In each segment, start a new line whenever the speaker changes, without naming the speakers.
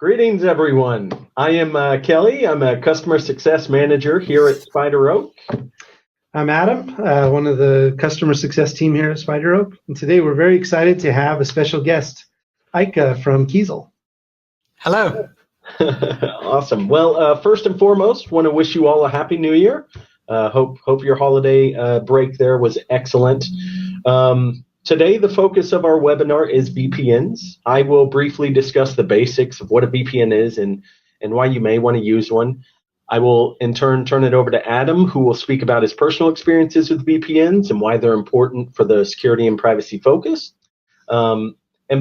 Greetings, everyone. I am Kelly. I'm a customer success manager here at SpiderOak.
I'm Adam, one of the customer success team here at SpiderOak. And today we're very excited to have a special guest, Aike from Keisel.
Hello.
Awesome. Well, first and foremost, want to wish you all a happy new year. Hope your holiday break there was excellent. Today, the focus of our webinar is VPNs. I will briefly discuss the basics of what a VPN is and why you may want to use one. I will, in turn it over to Adam, who will speak about his personal experiences with VPNs and why they're important for the security and privacy focus. And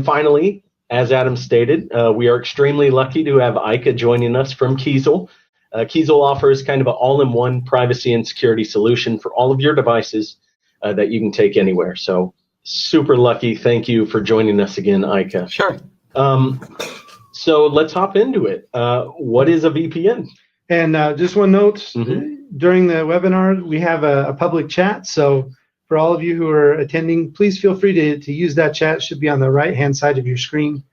finally, as Adam stated, we are extremely lucky to have Aike joining us from Keezel. Keezel offers kind of an all-in-one privacy and security solution for all of your devices that you can take anywhere. So super lucky. Thank you for joining us again, Aike.
Sure.
So let's hop into it. What is a VPN?
And just one note, during the webinar, we have a public chat. So for all of you who are attending, please feel free to use that chat. It should be on the right-hand side of your screen.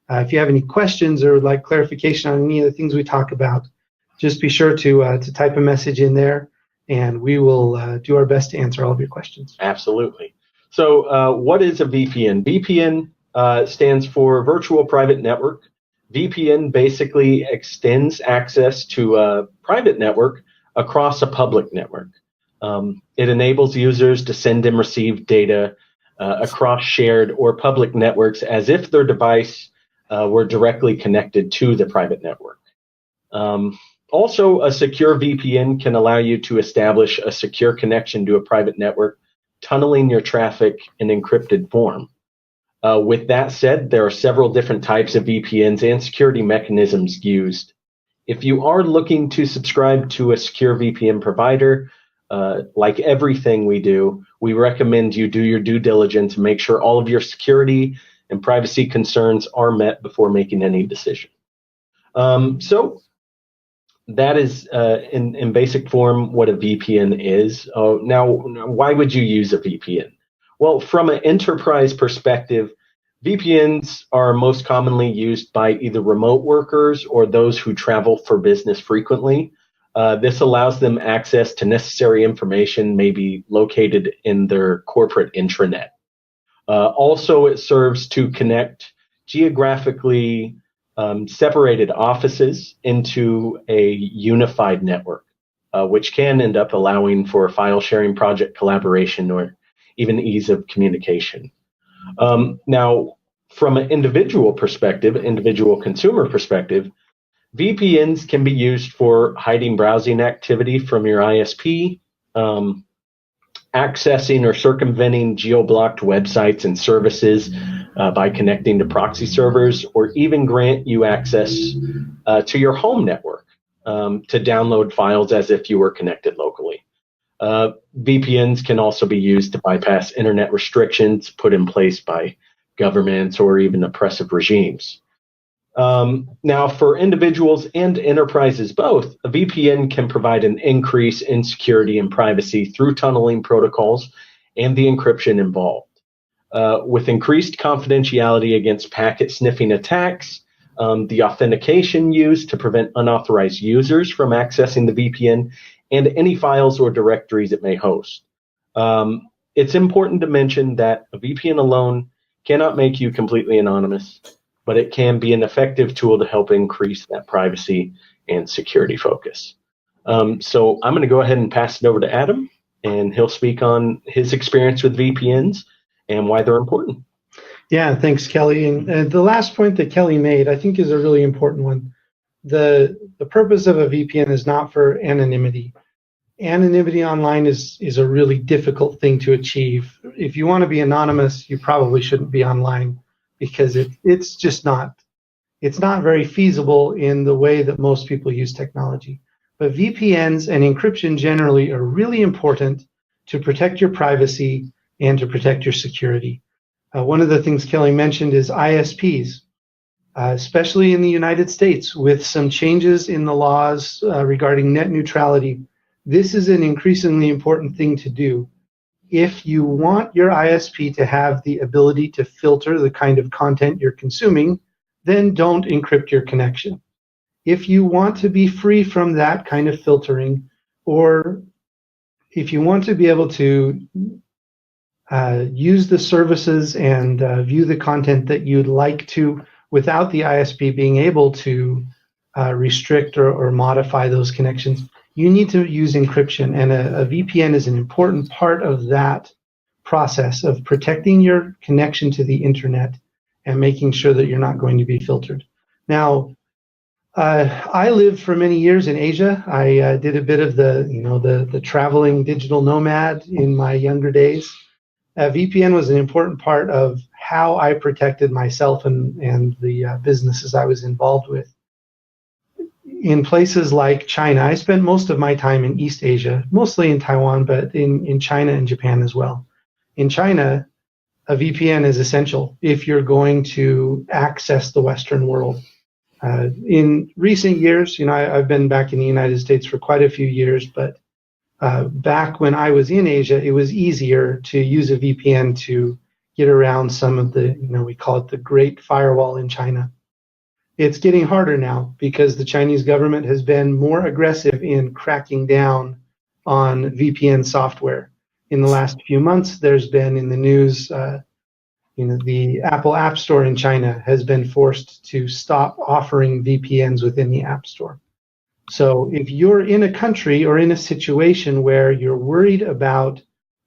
If you have any questions or would like clarification on any of the things we talk about, just be sure to type a message in there, and we will do our best to answer all of your questions.
Absolutely. So what is a VPN? VPN stands for Virtual Private Network. VPN basically extends access to a private network across a public network. It enables users to send and receive data across shared or public networks as if their device were directly connected to the private network. Also, a secure VPN can allow you to establish a secure connection to a private network, tunneling your traffic in encrypted form. With that said, there are several different types of VPNs and security mechanisms used. If you are looking to subscribe to a secure VPN provider, like everything we do, we recommend you do your due diligence and make sure all of your security and privacy concerns are met before making any decision. So that is, in basic form, what a VPN is. Now, why would you use a VPN? Well, from an enterprise perspective, VPNs are most commonly used by either remote workers or those who travel for business frequently. This allows them access to necessary information maybe located in their corporate intranet. Also, it serves to connect geographically separated offices into a unified network, which can end up allowing for file sharing, project collaboration, or even ease of communication. Now, from an individual consumer perspective, VPNs can be used for hiding browsing activity from your ISP, accessing or circumventing geo-blocked websites and services by connecting to proxy servers, or even grant you access to your home network to download files as if you were connected locally. VPNs can also be used to bypass internet restrictions put in place by governments or even oppressive regimes. Now, for individuals and enterprises both, a VPN can provide an increase in security and privacy through tunneling protocols and the encryption involved. With increased confidentiality against packet sniffing attacks, the authentication used to prevent unauthorized users from accessing the VPN, and any files or directories it may host. It's important to mention that a VPN alone cannot make you completely anonymous, but it can be an effective tool to help increase that privacy and security focus. So I'm going to go ahead and pass it over to Adam, and he'll speak on his experience with VPNs and why they're important.
Yeah, thanks, Kelly. And the last point that Kelly made, I think, is a really important one. The purpose of a VPN is not for anonymity. Anonymity online is a really difficult thing to achieve. If you want to be anonymous, you probably shouldn't be online, because it's just not very feasible in the way that most people use technology. But VPNs and encryption generally are really important to protect your privacy and to protect your security. One of the things Kelly mentioned is ISPs, especially in the United States, with some changes in the laws regarding net neutrality. This is an increasingly important thing to do. If you want your ISP to have the ability to filter the kind of content you're consuming, then don't encrypt your connection. If you want to be free from that kind of filtering, or if you want to be able to use the services and view the content that you'd like to without the ISP being able to restrict or modify those connections, you need to use encryption. And a VPN is an important part of that process of protecting your connection to the internet and making sure that you're not going to be filtered. Now, I lived for many years in Asia. I did a bit of the traveling digital nomad in my younger days. VPN was an important part of how I protected myself and the businesses I was involved with. In places like China, I spent most of my time in East Asia, mostly in Taiwan, but in China and Japan as well. In China, a VPN is essential if you're going to access the Western world. In recent years, I've been back in the United States for quite a few years, but back when I was in Asia, it was easier to use a VPN to get around some of the, we call it the Great Firewall in China. It's getting harder now because the Chinese government has been more aggressive in cracking down on VPN software. In the last few months, there's been in the news, the Apple App Store in China has been forced to stop offering VPNs within the App Store. So if you're in a country or in a situation where you're worried about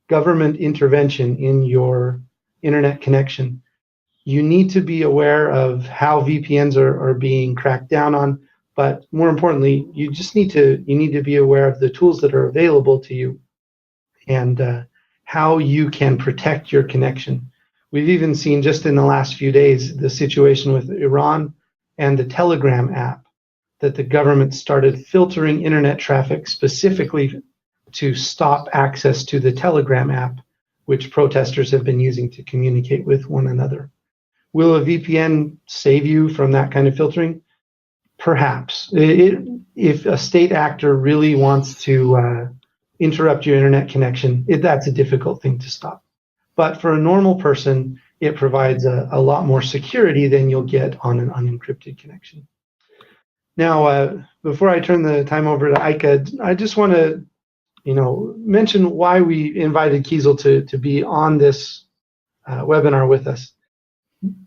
government intervention in your internet connection, you need to be aware of how VPNs are being cracked down on. But more importantly, you need to be aware of the tools that are available to you and how you can protect your connection. We've even seen just in the last few days the situation with Iran and the Telegram app, that the government started filtering internet traffic specifically to stop access to the Telegram app, which protesters have been using to communicate with one another. Will a VPN save you from that kind of filtering? Perhaps. If a state actor really wants to interrupt your internet connection, that's a difficult thing to stop. But for a normal person, it provides a lot more security than you'll get on an unencrypted connection. Now, before I turn the time over to Aike, I just want to, mention why we invited Keisel to be on this webinar with us.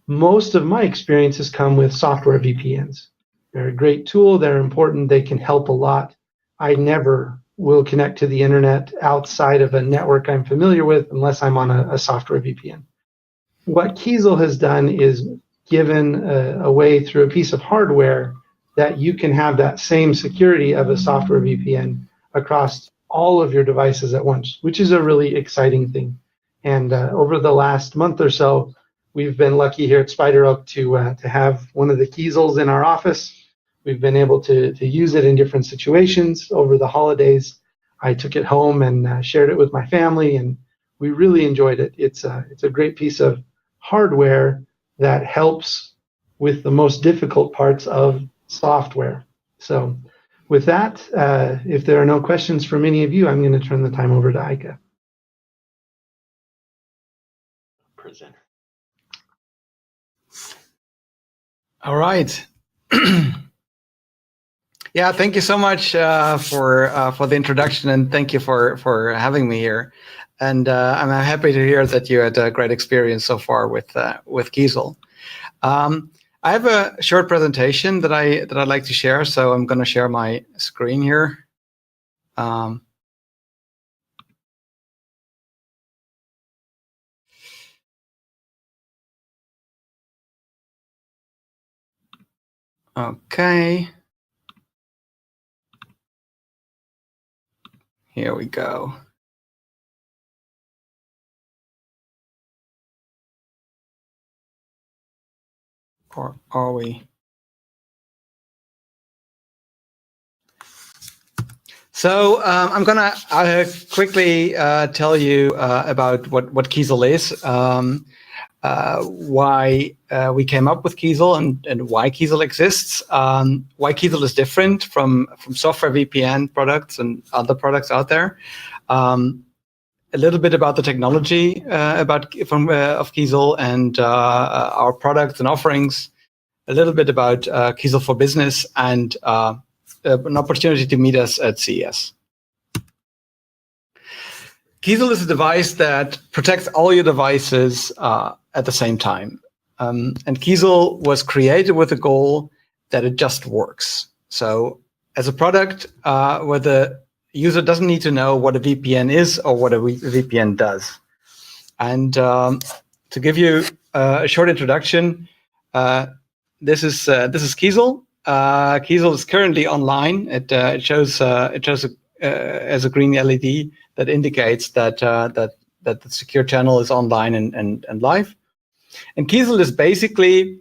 Most of my experiences come with software VPNs. They're a great tool. They're important. They can help a lot. I never will connect to the internet outside of a network I'm familiar with unless I'm on a software VPN. What Keisel has done is given a way through a piece of hardware that you can have that same security of a software VPN across all of your devices at once, which is a really exciting thing. And over the last month or so, we've been lucky here at SpiderOak to have one of the Keisels in our office. We've been able to use it in different situations. Over the holidays, I took it home and shared it with my family, and we really enjoyed it. It's a great piece of hardware that helps with the most difficult parts of software. So with that, if there are no questions from any of you, I'm going to turn the time over to Aike.
Presenter.
All right. Yeah, thank you so much for the introduction, and thank you for having me here. And I'm happy to hear that you had a great experience so far with Keisel. I have a short presentation that I'd like to share, so I'm going to share my screen here. Okay. Here we go. Or are we? So I'm gonna quickly tell you about what Keisel is, why we came up with Keisel, and why Keisel exists, why Keisel is different from software VPN products and other products out there, a little bit about the technology of Keisel and our products and offerings, a little bit about Keisel for Business and an opportunity to meet us at CES. Keisel is a device that protects all your devices at the same time. And Keisel was created with the goal that it just works. So as a product where the user doesn't need to know what a VPN is or what a VPN does. And to give you a short introduction, this is Keisel. Keisel is currently online. It shows as a green LED that indicates that the secure channel is online and live. And Keisel is basically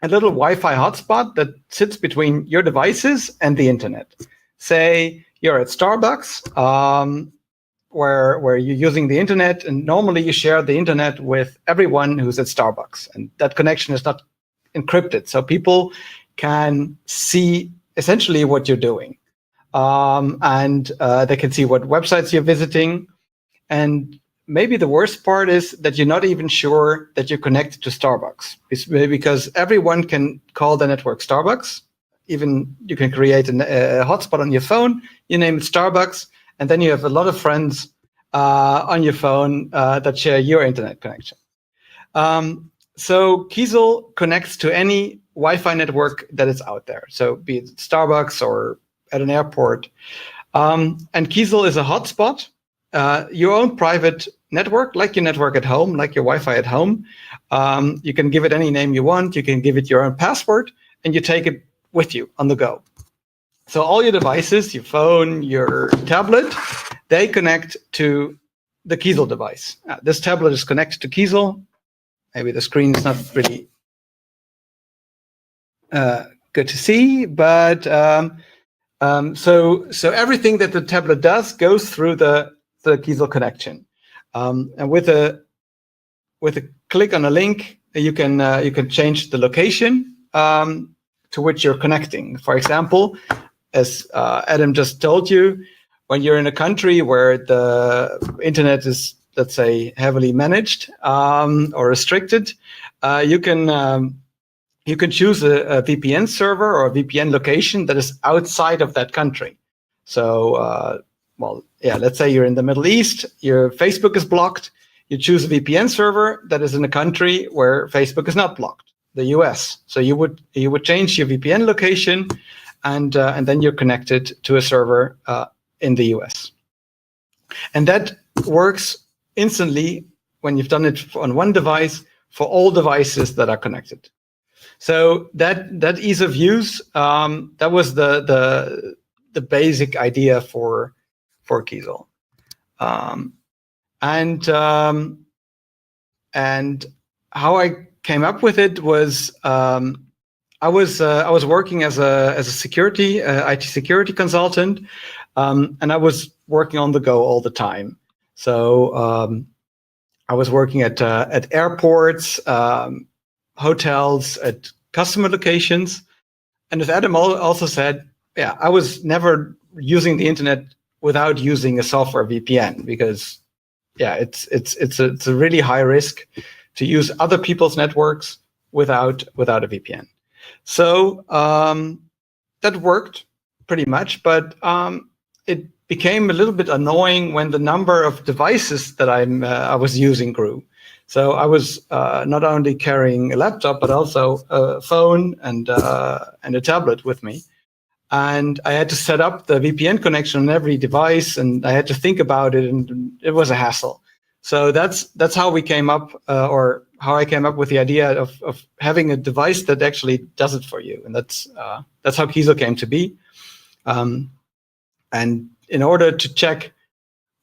a little Wi-Fi hotspot that sits between your devices and the internet. Say you're at Starbucks, where you're using the internet, and normally you share the internet with everyone who's at Starbucks, and that connection is not encrypted, so people can see essentially what you're doing, and they can see what websites you're visiting. And maybe the worst part is that you're not even sure that you're connected to Starbucks, because everyone can call the network Starbucks. Even you can create a hotspot on your phone, you name it Starbucks, and then you have a lot of friends on your phone that share your internet connection. So Keisel connects to any Wi-Fi network that is out there. So be it Starbucks or at an airport. And Keisel is a hotspot, your own private network, like your network at home, like your Wi-Fi at home. You can give it any name you want. You can give it your own password, and you take it with you on the go. So all your devices, your phone, your tablet, they connect to the Keisel device. This tablet is connected to Keisel. Maybe the screen is not really good to see, but so everything that the tablet does goes through the Keisel connection. And with a click on a link, you can change the location to which you're connecting. For example, as Adam just told you, when you're in a country where the internet is, let's say, heavily managed or restricted, you can choose a VPN server or a VPN location that is outside of that country. So, let's say you're in the Middle East, your Facebook is blocked. You choose a VPN server that is in a country where Facebook is not blocked, the US. So you would change your VPN location, and then you're connected to a server in the US. And that works instantly when you've done it on one device for all devices that are connected. So that ease of use, that was the basic idea for Keisel. And how I came up with it was I was working as a IT security consultant, and I was working on the go all the time. So I was working at airports, hotels, at customer locations, and as Adam also said, I was never using the internet without using a software VPN, because it's a really high risk to use other people's networks without a VPN. So that worked pretty much, but it became a little bit annoying when the number of devices that I was using grew. So I was not only carrying a laptop, but also a phone and a tablet with me. And I had to set up the VPN connection on every device, and I had to think about it, and it was a hassle. So that's how we came up, or how I came up with the idea of having a device that actually does it for you, and that's how Keisel came to be. And in order to check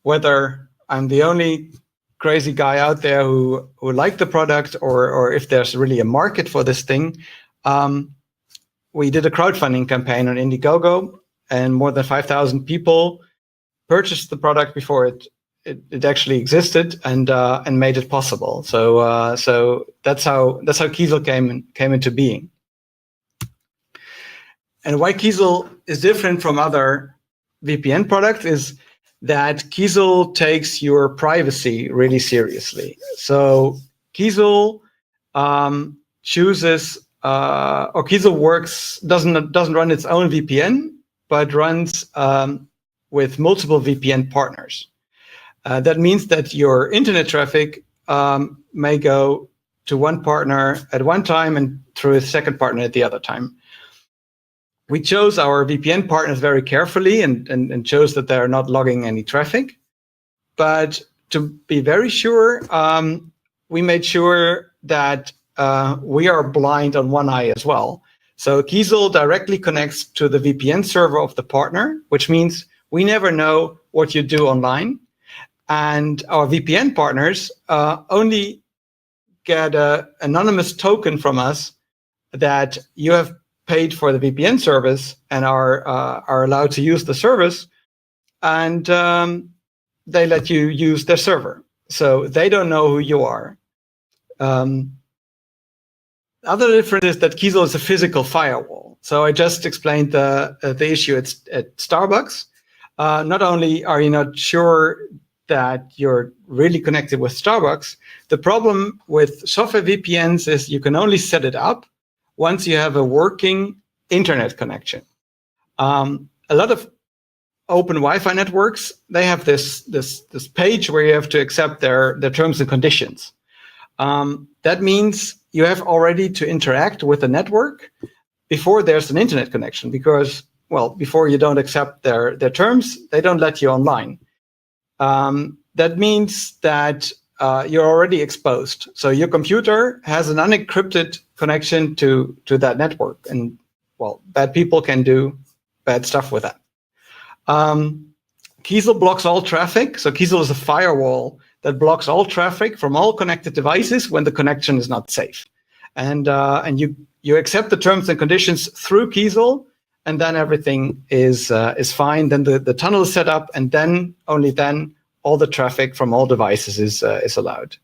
whether I'm the only crazy guy out there who liked the product, or if there's really a market for this thing, we did a crowdfunding campaign on Indiegogo, and more than 5,000 people purchased the product before it actually existed, and made it possible. So that's how Keisel came into being. And why Keisel is different from other VPN products is that Keisel takes your privacy really seriously. So Keisel chooses or Keezel doesn't run its own VPN, but runs with multiple VPN partners. That means that your internet traffic may go to one partner at one time and through a second partner at the other time. We chose our VPN partners very carefully and chose that they're not logging any traffic. But to be very sure, we made sure that we are blind on one eye as well. So Keezel directly connects to the VPN server of the partner, which means we never know what you do online. And our VPN partners only get an anonymous token from us that you have paid for the VPN service and are allowed to use the service, and they let you use their server. So they don't know who you are. Other difference is that Keezel is a physical firewall. So I just explained the issue at Starbucks. Not only are you not sure that you're really connected with Starbucks, the problem with software VPNs is you can only set it up once you have a working internet connection. A lot of open Wi-Fi networks, they have this page where you have to accept their terms and conditions. That means you have already to interact with the network before there's an internet connection, because, well, before you don't accept their terms, they don't let you online. That means that you're already exposed. So your computer has an unencrypted connection to that network, and, well, bad people can do bad stuff with that. Keezel blocks all traffic. So Keezel is a firewall that blocks all traffic from all connected devices when the connection is not safe. And you accept the terms and conditions through Keezel, and then everything is fine. Then the tunnel is set up, and then only then all the traffic from all devices is allowed.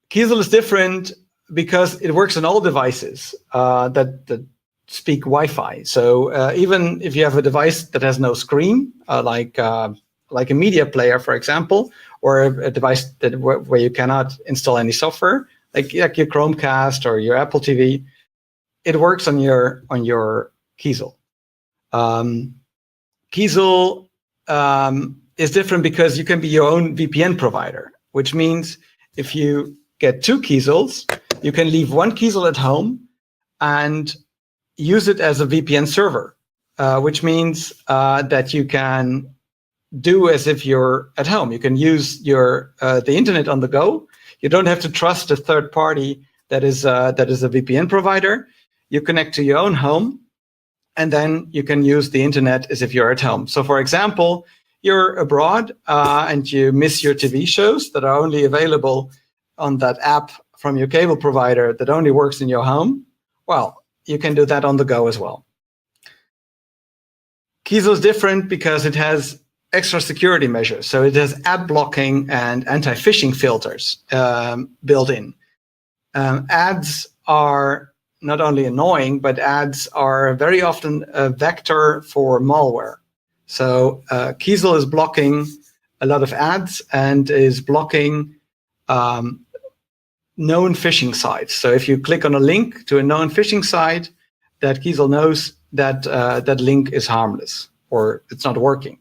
Keezel is different because it works on all devices that speak Wi-Fi. So even if you have a device that has no screen, like a media player, for example, or a device where you cannot install any software, like your Chromecast or your Apple TV, it works on your Keezel. Keezel is different because you can be your own VPN provider, which means if you get two Keezels, you can leave one Keezel at home and use it as a VPN server, which means that you can do as if you're at home. You can use the internet on the go. You don't have to trust a third party that is a VPN provider. You connect to your own home, and then you can use the internet as if you're at home. So, for example, you're abroad and you miss your TV shows that are only available on that app from your cable provider that only works in your home. Well, you can do that on the go as well. Keezel is different because it has extra security measures. So it has ad blocking and anti-phishing filters built in. Ads are not only annoying, but ads are very often a vector for malware. So Keezel is blocking a lot of ads and is blocking known phishing sites. So if you click on a link to a known phishing site, that Keezel knows that that link is harmless or it's not working.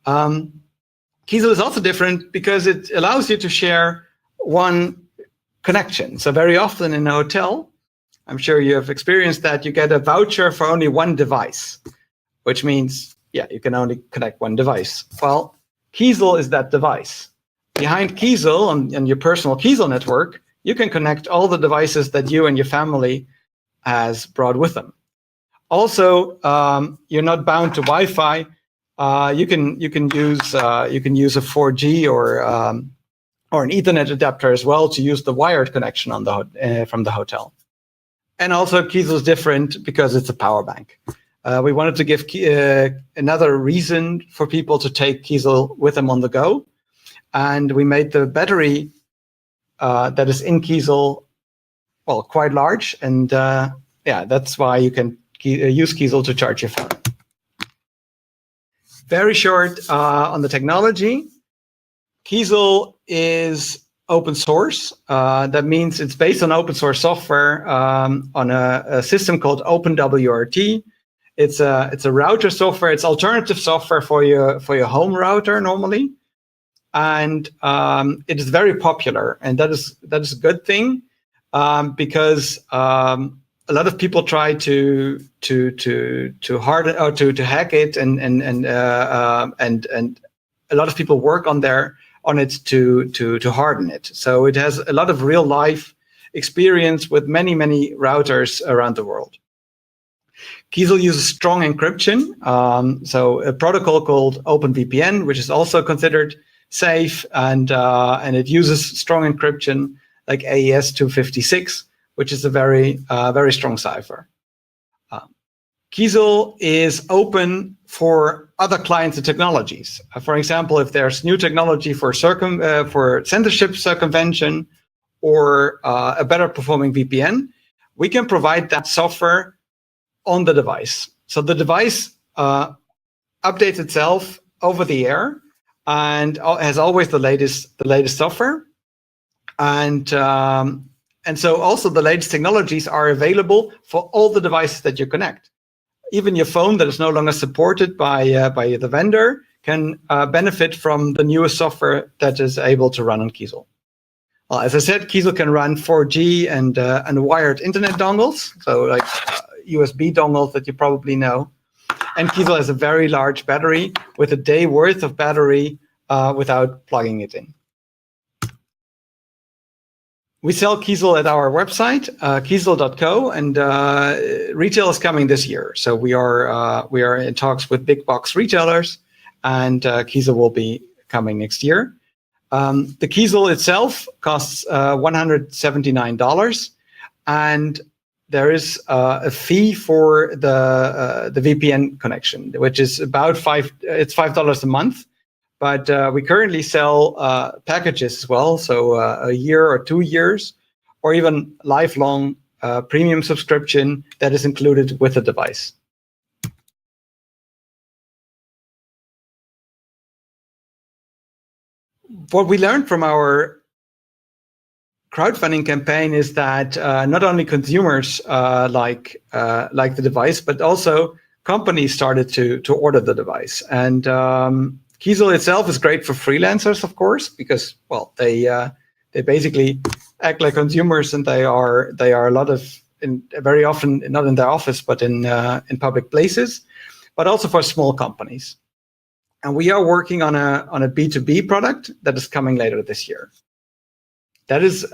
Keezel is also different because it allows you to share one connection. So very often in a hotel, I'm sure you have experienced that, you get a voucher for only one device, which means, yeah, you can only connect one device. Well, Keezel is that device. Behind Keezel, on your personal Keezel network, you can connect all the devices that you and your family has brought with them. Also, you're not bound to Wi-Fi. You can use a 4G or an Ethernet adapter as well to use the wired connection on from the hotel. And also, Keezel is different because it's a power bank. We wanted to give another reason for people to take Keezel with them on the go, and we made the battery that is in Keezel, well, quite large, and yeah, that's why you can use Keezel to charge your phone. Very short on the technology. Keezel is open source. That means it's based on open source software on a system called OpenWRT. It's a router software. It's alternative software for your home router normally, and it is very popular. And that is a good thing because a lot of people try to harden or to hack it, and a lot of people work on it to harden it. So it has a lot of real life experience with many routers around the world. Keezel uses strong encryption, so a protocol called OpenVPN, which is also considered safe, and it uses strong encryption like AES 256, which is a very strong cipher. Keezel is open for other clients and technologies. For example, if there's new technology for censorship circumvention or a better performing VPN, we can provide that software on the device. So the device updates itself over the air and has always the latest software, and so also the latest technologies are available for all the devices that you connect. Even your phone that is no longer supported by the vendor can benefit from the newest software that is able to run on Keezel. Well, as I said, Keezel can run 4G and wired internet dongles, so like USB dongles that you probably know. And Keezel has a very large battery with a day worth of battery without plugging it in. We sell Keezel at our website, keezel.co, and retail is coming this year. So we are in talks with big box retailers, and Keezel will be coming next year. The Keezel itself costs $179, and there is a fee for the VPN connection, which is about $5 a month. But we currently sell packages as well, so a year or 2 years, or even lifelong premium subscription that is included with the device. What we learned from our crowdfunding campaign is that not only consumers like the device, but also companies started to order the device. And Keezel itself is great for freelancers, of course, because they basically act like consumers, and they are very often not in their office, but in public places, but also for small companies. And we are working on a B2B product that is coming later this year. That is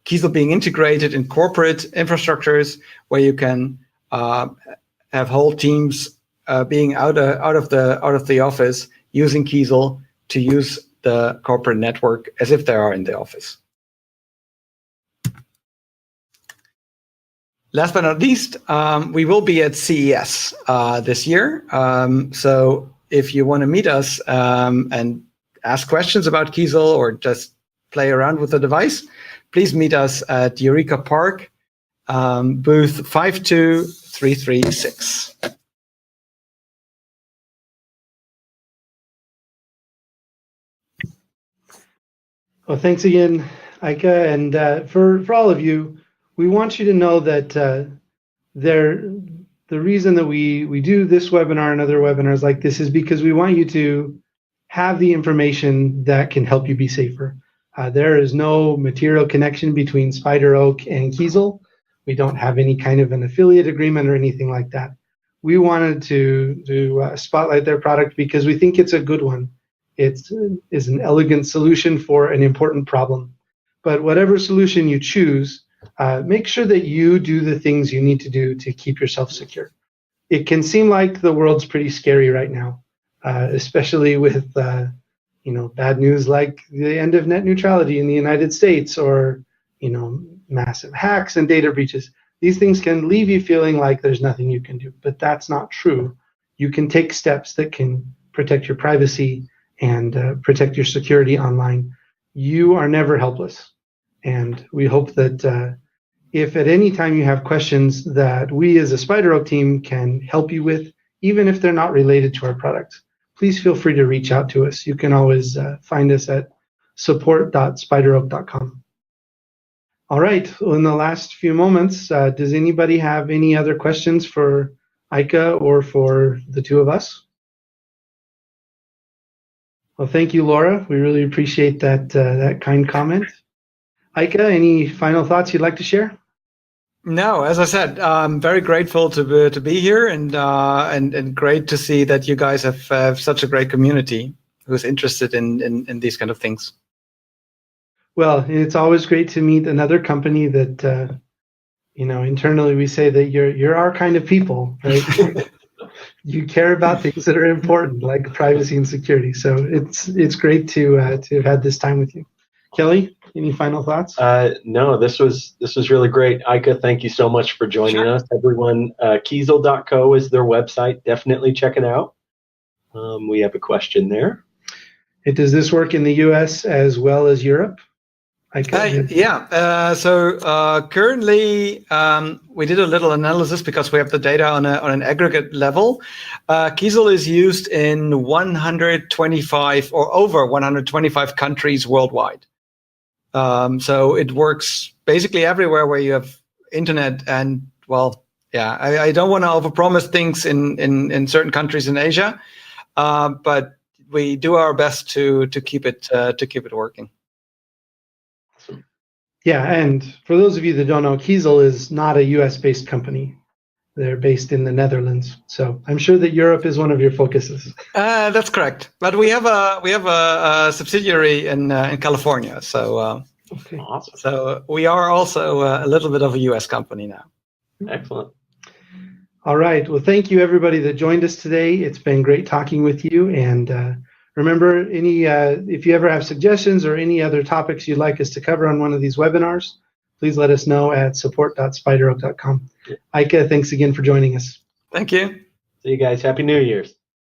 Keezel being integrated in corporate infrastructures where you can have whole teams being out of the office, using Keezel to use the corporate network as if they are in the office. Last but not least, we will be at CES this year. So if you want to meet us and ask questions about Keezel or just play around with the device, please meet us at Eureka Park, booth 52336.
Well, thanks again, Aike. And for all of you, we want you to know that the reason that we do this webinar and other webinars like this is because we want you to have the information that can help you be safer. There is no material connection between SpiderOak and Keezel. We don't have any kind of an affiliate agreement or anything like that. We wanted to spotlight their product because we think it's a good one. It is an elegant solution for an important problem. But whatever solution you choose, make sure that you do the things you need to do to keep yourself secure. It can seem like the world's pretty scary right now, especially with bad news like the end of net neutrality in the United States, or massive hacks and data breaches. These things can leave you feeling like there's nothing you can do, but that's not true. You can take steps that can protect your privacy and protect your security online. You are never helpless. And we hope that if at any time you have questions that we as a SpiderOak team can help you with, even if they're not related to our products, please feel free to reach out to us. You can always find us at support.spideroak.com. All right. Well, in the last few moments, does anybody have any other questions for Aike or for the two of us? Well, thank you, Laura. We really appreciate that kind comment. Aike, any final thoughts you'd like to share?
No, as I said, I'm very grateful to be here, and great to see that you guys have such a great community who's interested in these kind of things.
Well, it's always great to meet another company that internally we say that you're our kind of people, right? You care about things that are important, like privacy and security. So it's great to have had this time with you. Kelly, any final thoughts?
No, this was really great. Aike, thank you so much for joining us. Everyone, Keezel.co is their website. Definitely check it out. We have a question there.
Does this work in the U.S. as well as Europe?
Yeah. So currently, we did a little analysis because we have the data on an aggregate level. Keisel is used in 125 or over 125 countries worldwide. So it works basically everywhere where you have internet. And well, yeah, I don't want to overpromise things in certain countries in Asia, but we do our best to keep it working.
Yeah, and for those of you that don't know, Keisel is not a U.S.-based company. They're based in the Netherlands. So I'm sure that Europe is one of your focuses.
That's correct. But we have a subsidiary in California. So
okay.
Awesome.
So we are also a little bit of a U.S. company now.
Excellent.
All right. Well, thank you everybody that joined us today. It's been great talking with you. And remember, if you ever have suggestions or any other topics you'd like us to cover on one of these webinars, please let us know at support.spideroak.com. Aike, thanks again for joining us.
Thank you.
See you guys. Happy New Year's.